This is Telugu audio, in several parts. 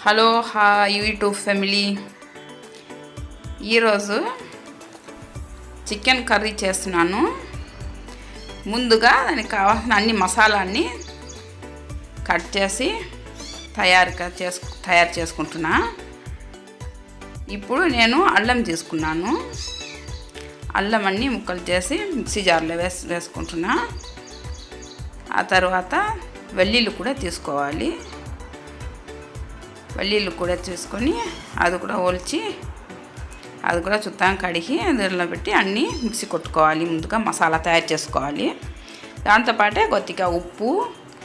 Hello hi YouTube family. ఈరోజు చికెన్ కర్రీ చేస్తున్నాను. ముందుగా దానికి కావాల్సిన అన్ని మసాలాన్ని కట్ చేసి తయారు చేసుకుంటున్నా. ఇప్పుడు నేను అల్లం తీసుకున్నాను. అల్లం అన్ని ముక్కలు చేసి మిక్సీ జార్లో వేసుకుంటున్నా. ఆ తర్వాత వెల్లుల్లి కూడా తీసుకోవాలి. వెల్లుల్లి కూడా తీసుకొని అది కూడా ఒలిచి అది కూడా చుట్టాం కడిగి అందులో పెట్టి అన్నీ మిక్సీ కొట్టుకోవాలి. ముందుగా మసాలా తయారు చేసుకోవాలి. దాంతోపాటే కొద్దిగా ఉప్పు,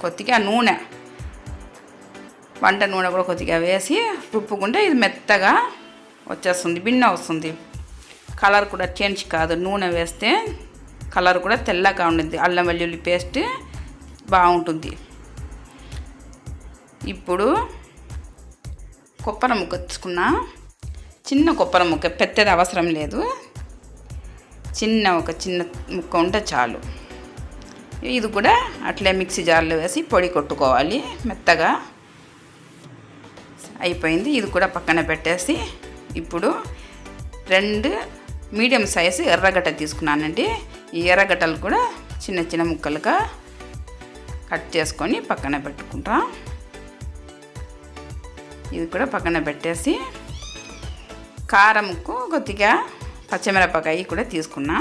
కొద్దిగా నూనె, వంట నూనె కూడా కొద్దిగా వేసి రుప్పుకుంటే ఇది మెత్తగా వచ్చేస్తుంది, భిన్న వస్తుంది. కలర్ కూడా చేంజ్ కాదు. నూనె వేస్తే కలర్ కూడా తెల్లగా ఉంటుంది. అల్లం వెల్లుల్లి పేస్ట్ బాగుంటుంది. ఇప్పుడు కొబ్బరి ముక్క తీసుకున్నా. చిన్న కొబ్బరి ముక్క, పెద్దది అవసరం లేదు. చిన్న ముక్క ఉంటే చాలు. ఇది కూడా అట్లే మిక్సీ జార్లో వేసి పొడి కొట్టుకోవాలి. మెత్తగా అయిపోయింది. ఇది కూడా పక్కన పెట్టేసి ఇప్పుడు 2 మీడియం సైజు ఎర్రగడ్డ తీసుకున్నానండి. ఈ ఎర్రగడ్డలు కూడా చిన్న చిన్న ముక్కలుగా కట్ చేసుకొని పక్కన పెట్టుకుంటా. ఇది కూడా పక్కన పెట్టేసి కారంకు కొద్దిగా పచ్చిమిరపకాయ కూడా తీసుకున్నా.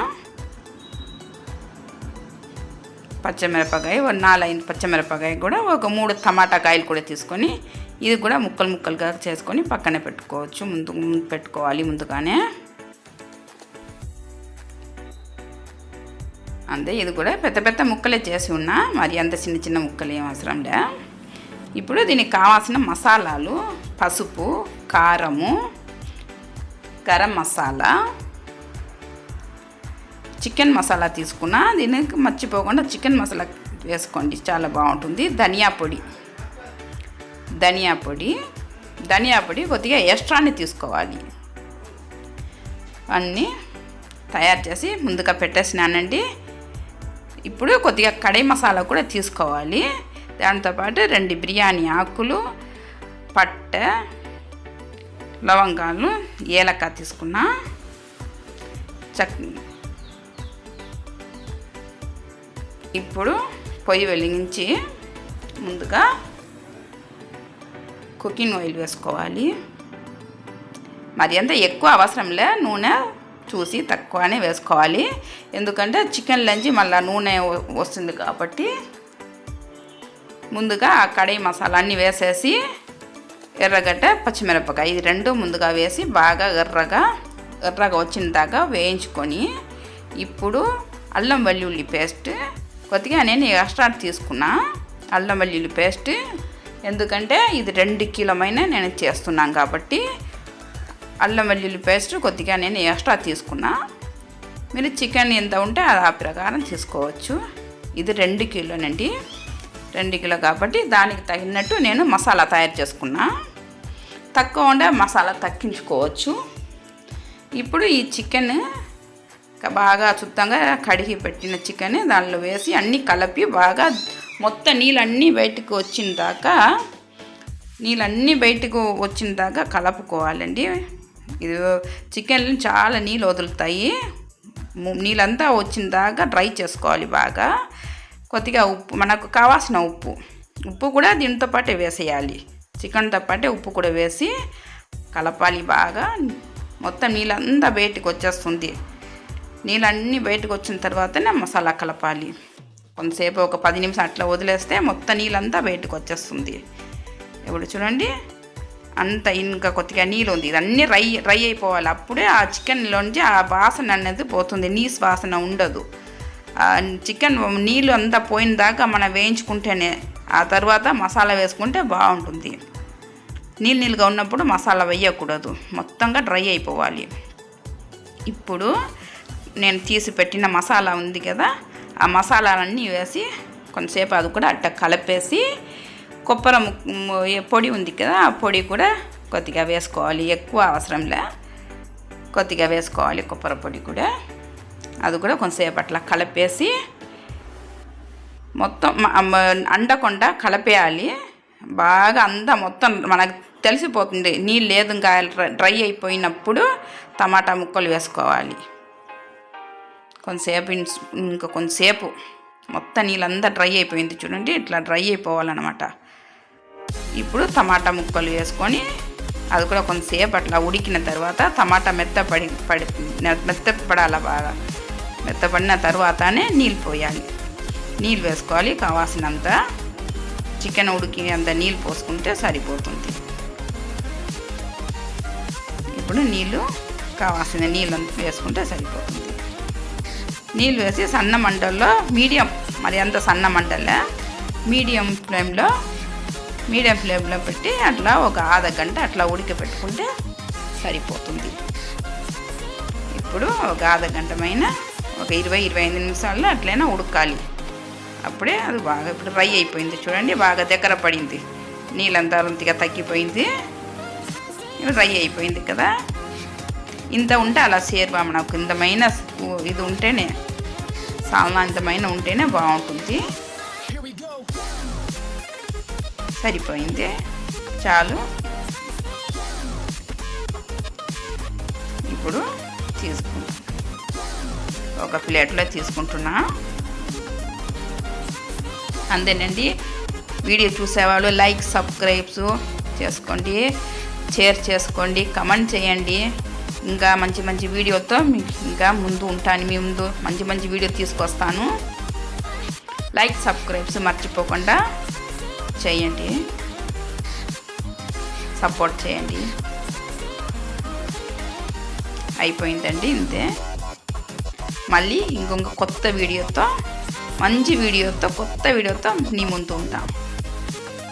పచ్చిమిరపకాయ 4-5 పచ్చిమిరపకాయ కూడా ఒక 3 టమాటా కాయలు కూడా తీసుకొని ఇది కూడా ముక్కలుగా చేసుకొని పక్కన పెట్టుకోవచ్చు. ముందు పెట్టుకోవాలి ముందుగానే. అంతే. ఇది కూడా పెద్ద ముక్కలే చేసి ఉన్నా, మరి అంత చిన్న ముక్కలు ఏం అవసరం లే. ఇప్పుడు దీనికి కావాల్సిన మసాలాలు: పసుపు, కారము, గరం మసాలా, చికెన్ మసాలా తీసుకున్నా. దీనికి మర్చిపోకుండా చికెన్ మసాలా వేసుకోండి, చాలా బాగుంటుంది. ధనియా పొడి కొద్దిగా ఎక్స్ట్రాని తీసుకోవాలి. అన్నీ తయారు చేసి ముందుగా పెట్టేసినానండి. ఇప్పుడు కొద్దిగా కడాయి మసాలా కూడా తీసుకోవాలి. దాంతోపాటు 2 బిర్యానీ ఆకులు, పట్ట, లవంగాలు, ఏలక్కాయ తీసుకున్నా. ఇప్పుడు పొయ్యి వెలిగించి ముందుగా కుకింగ్ ఆయిల్ వేసుకోవాలి. మరి అంత ఎక్కువ అవసరంలే, నూనె చూసి తక్కువనే వేసుకోవాలి. ఎందుకంటే చికెన్లోంచి మళ్ళీ నూనె వస్తుంది కాబట్టి ముందుగా ఆ కడాయి మసాలా అన్నీ వేసేసి ఎర్రగడ్డ, పచ్చిమిరపకాయ ఇది 2 ముందుగా వేసి బాగా ఎర్రగా వచ్చిన దాకా వేయించుకొని ఇప్పుడు అల్లం వెల్లుల్లి పేస్ట్ కొద్దిగా నేను ఎక్స్ట్రా తీసుకున్నా. అల్లం వెల్లుల్లి పేస్ట్ ఎందుకంటే ఇది 2 కిలోమైన నేను చేస్తున్నాను కాబట్టి అల్లం వెల్లుల్లి పేస్ట్ కొద్దిగా నేను ఎక్స్ట్రా తీసుకున్నా. మీరు చికెన్ ఎంత ఉంటే అది ఆ ప్రకారం తీసుకోవచ్చు. ఇది 2 కిలోనండి. 2 కిలో కాబట్టి దానికి తగినట్టు నేను మసాలా తయారు చేసుకున్నా. తక్కువ ఉండే మసాలా తగ్గించుకోవచ్చు. ఇప్పుడు ఈ చికెన్ బాగా శుద్ధంగా కడిగి పెట్టిన చికెన్ దానిలో వేసి అన్నీ కలిపి బాగా మొత్తం నీళ్ళన్నీ బయటకు వచ్చిన దాకా కలుపుకోవాలండి. ఇది చికెన్ చాలా నీళ్ళు వదులుతాయి. నీళ్ళంతా వచ్చిన దాకా డ్రై చేసుకోవాలి బాగా. కొద్దిగా ఉప్పు, మనకు కావాల్సిన ఉప్పు కూడా దీంతో పాటే వేసేయాలి. చికెన్తో పాటే ఉప్పు కూడా వేసి కలపాలి బాగా. మొత్తం నీళ్ళంతా బయటకు వచ్చేస్తుంది. నీళ్ళన్నీ బయటకు వచ్చిన తర్వాతనే మసాలా కలపాలి. కొంతసేపు ఒక 10 నిమిషాలు అట్లా వదిలేస్తే మొత్తం నీళ్ళంతా బయటకు వచ్చేస్తుంది. ఇప్పుడు చూడండి, అంత ఇంకా కొద్దిగా నీళ్ళు ఉంది. ఇదన్నీ డ్రై అయిపోవాలి. అప్పుడే ఆ చికెన్లోంచి ఆ వాసన అనేది పోతుంది. నీసు వాసన ఉండదు. చికెన్ నీళ్ళు అంతా పోయిన దాకా మనం వేయించుకుంటేనే ఆ తర్వాత మసాలా వేసుకుంటే బాగుంటుంది. నీళ్ళుగా ఉన్నప్పుడు మసాలా వేయకూడదు, మొత్తంగా డ్రై అయిపోవాలి. ఇప్పుడు నేను తీసి పెట్టిన మసాలా ఉంది కదా, ఆ మసాలాలన్నీ వేసి కొంతసేపు అది కూడా అట్ట కలిపేసి కొబ్బరి పొడి ఉంది కదా, ఆ పొడి కూడా కొద్దిగా వేసుకోవాలి. ఎక్కువ అవసరంలే, కొద్దిగా వేసుకోవాలి కొబ్బరి పొడి కూడా. అది కూడా కొంతసేపు అట్లా కలిపేసి మొత్తం అండకుండా కలిపేయాలి. బాగా అంతా మొత్తం మనకు తెలిసిపోతుంది. నీళ్ళు లేదు ఇంకా డ్రై అయిపోయినప్పుడు టమాటా ముక్కలు వేసుకోవాలి. కొంతసేపు మొత్తం నీళ్ళంతా డ్రై అయిపోయింది చూడండి, ఇట్లా డ్రై అయిపోవాలన్నమాట. ఇప్పుడు టమాటా ముక్కలు వేసుకొని అది కూడా కొంతసేపు అట్లా ఉడికిన తర్వాత టమాటా మెత్తపడాలి. బాగా మెత్తపడిన తర్వాతనే నీళ్ళు పోయాలి. నీళ్ళు వేసుకోవాలి కావాల్సినంత. చికెన్ ఉడికి అంత నీళ్ళు పోసుకుంటే సరిపోతుంది. ఇప్పుడు కావాల్సిన నీళ్ళు అంతా వేసుకుంటే సరిపోతుంది. నీళ్ళు వేసి సన్న మంటల్లో మీడియం, మరి అంత సన్న మంటల్లో మీడియం ఫ్లేమ్లో పెట్టి అట్లా ఒక ఆధ గంట అట్లా ఉడికిపెట్టుకుంటే సరిపోతుంది. ఇప్పుడు ఒక ఆధ గంటమైన ఒక 20-25 నిమిషాల్లో అట్లయినా ఉడకాలి. అప్పుడే అది బాగా ఇప్పుడు డ్రై అయిపోయింది చూడండి, బాగా దగ్గర పడింది, నీళ్ళంతా రుంతిగా తగ్గిపోయింది, డ్రై అయిపోయింది కదా. ఇంత ఉంటే అలా సేర్వా మనకు ఇంతమైన ఇది ఉంటేనే సామాన్యమైన ఉంటేనే బాగుంటుంది. సరిపోయింది, చాలు. ఇప్పుడు ఒక ప్లేట్లో తీసుకుంటున్నా. అంతేనండి. వీడియో చూసేవాళ్ళు లైక్ సబ్స్క్రైబ్స్ చేసుకోండి, షేర్ చేసుకోండి, కమెంట్ చేయండి. ఇంకా మంచి వీడియోతో ఇంకా ముందు ఉంటాను. మీ ముందు మంచి వీడియో తీసుకొస్తాను. లైక్ సబ్స్క్రైబ్స్ మర్చిపోకుండా చేయండి, సపోర్ట్ చేయండి. అయిపోయిందండి, ఇంతే. మళ్ళీ ఇంకొక కొత్త వీడియోతో, మంచి వీడియోతో, కొత్త వీడియోతో నీ ముందు ఉంటాం.